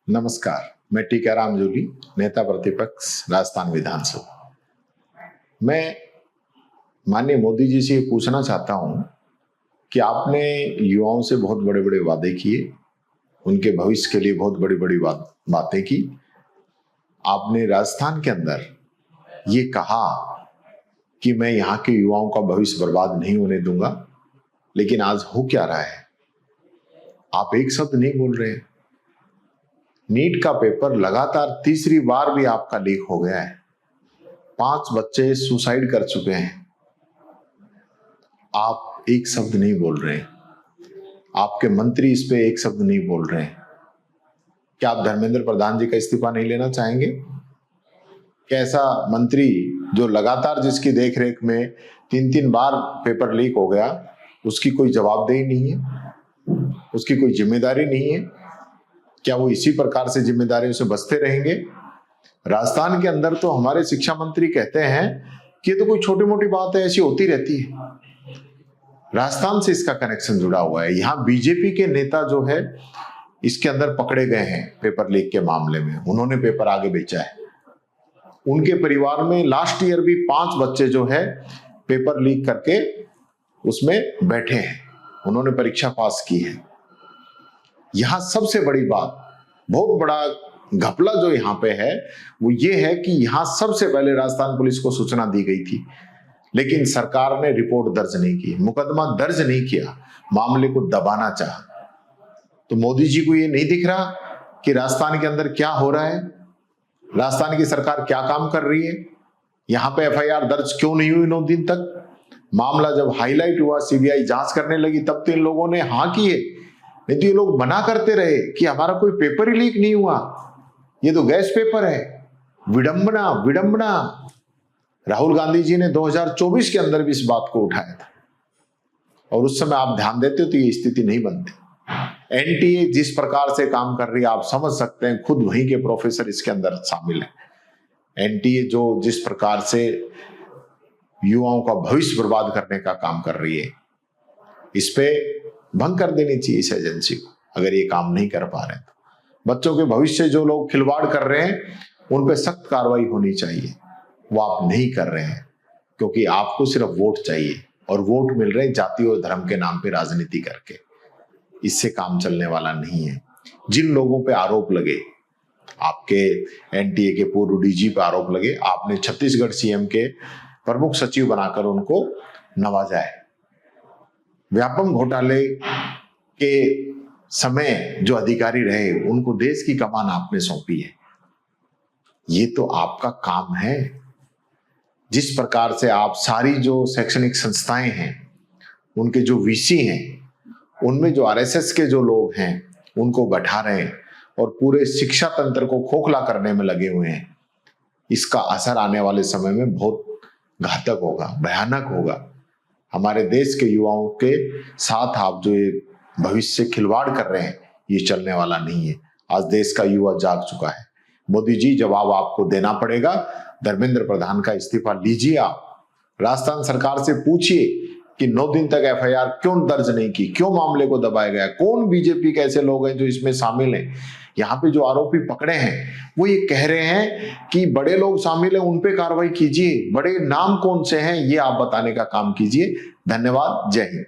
नमस्कार, मैं टीकाराम जूली, नेता प्रतिपक्ष राजस्थान विधानसभा। मैं माननीय मोदी जी से ये पूछना चाहता हूं कि आपने युवाओं से बहुत बड़े-बड़े वादे किए, उनके भविष्य के लिए बहुत बड़ी-बड़ी बातें की। आपने राजस्थान के अंदर ये कहा कि मैं यहाँ के युवाओं का भविष्य बर्बाद नहीं होने दूंगा, लेकिन आज हो क्या रहा है? आप एक शब्द नहीं बोल रहे। नीट का पेपर लगातार तीसरी बार भी आपका लीक हो गया है। 5 बच्चे सुसाइड कर चुके हैं। आप एक शब्द नहीं बोल रहे। आपके मंत्री इस पे एक शब्द नहीं बोल रहे। क्या आप धर्मेंद्र प्रधान जी का इस्तीफा नहीं लेना चाहेंगे? क्या ऐसा मंत्री जो लगातार जिसकी देखरेख में 3-3 बार पेपर लीक हो गया, उसकी कोई जवाबदेही नहीं है, उसकी कोई जिम्मेदारी नहीं है? क्या वो इसी प्रकार से जिम्मेदारियों से बचते रहेंगे? राजस्थान के अंदर तो हमारे शिक्षा मंत्री कहते हैं कि ये तो कोई छोटी मोटी बात है, ऐसी होती रहती है। राजस्थान से इसका कनेक्शन जुड़ा हुआ है। यहाँ बीजेपी के नेता जो है इसके अंदर पकड़े गए हैं पेपर लीक के मामले में। उन्होंने पेपर आगे बेचा है। उनके परिवार में लास्ट ईयर भी 5 बच्चे जो है पेपर लीक करके उसमें बैठे हैं। उन्होंने परीक्षा पास की है। यहां सबसे बड़ी बात, बहुत बड़ा घपला जो यहां पे है वो ये है कि यहां सबसे पहले राजस्थान पुलिस को सूचना दी गई थी, लेकिन सरकार ने रिपोर्ट दर्ज नहीं की, मुकदमा दर्ज नहीं किया, मामले को दबाना चाहा। तो मोदी जी को ये नहीं दिख रहा कि राजस्थान के अंदर क्या हो रहा है, राजस्थान की सरकार क्या काम कर रही है? यहां पे एफआईआर दर्ज क्यों नहीं हुई 9 दिन तक? मामला जब हाईलाइट हुआ, सीबीआई जांच करने लगी, तब तो इन लोगों ने हाँ किए, नहीं तो ये लोग मना करते रहे कि हमारा कोई पेपर ही लीक नहीं हुआ, ये तो गैस पेपर है। विडंबना विडंबना। राहुल गांधी जी ने 2024 के अंदर भी इस बात को उठाया था और उस समय आप ध्यान देते हो तो ये स्थिति नहीं बनती। एनटीए जिस प्रकार से काम कर रही है आप समझ सकते हैं, खुद वहीं के प्रोफेसर इसके अंदर शामिल है। एनटीए जो जिस प्रकार से युवाओं का भविष्य बर्बाद करने का काम कर रही है, इस पे भंग कर देनी चाहिए इस एजेंसी को, अगर ये काम नहीं कर पा रहे तो। बच्चों के भविष्य जो लोग खिलवाड़ कर रहे हैं उन पे सख्त कार्रवाई होनी चाहिए। वो आप नहीं कर रहे हैं क्योंकि आपको सिर्फ वोट चाहिए और वोट मिल रहे जाति और धर्म के नाम पे राजनीति करके। इससे काम चलने वाला नहीं है। जिन लोगों पे आरोप लगे, आपके एनटीए के पूर्व डीजी पे आरोप लगे, आपने छत्तीसगढ़ सीएम के प्रमुख सचिव बनाकर उनको नवाजा है। व्यापम घोटाले के समय जो अधिकारी रहे उनको देश की कमान आपने सौंपी है। ये तो आपका काम है। जिस प्रकार से आप सारी जो शैक्षणिक संस्थाएं हैं, उनके जो वीसी हैं, उनमें जो आरएसएस के जो लोग हैं उनको बैठा रहे हैं और पूरे शिक्षा तंत्र को खोखला करने में लगे हुए हैं। इसका असर आने वाले समय में बहुत घातक होगा, भयानक होगा। हमारे देश के युवाओं के साथ आप जो ये भविष्य से खिलवाड़ कर रहे हैं, ये चलने वाला नहीं है। आज देश का युवा जाग चुका है। मोदी जी, जवाब आपको देना पड़ेगा। धर्मेंद्र प्रधान का इस्तीफा लीजिए। आप राजस्थान सरकार से पूछिए कि 9 दिन तक एफआईआर क्यों दर्ज नहीं की, क्यों मामले को दबाया गया, कौन बीजेपी के ऐसे लोग हैं जो इसमें शामिल हैं। यहाँ पे जो आरोपी पकड़े हैं वो ये कह रहे हैं कि बड़े लोग शामिल हैं, उन पे कार्रवाई कीजिए। बड़े नाम कौन से हैं ये आप बताने का काम कीजिए। धन्यवाद। जय हिंद।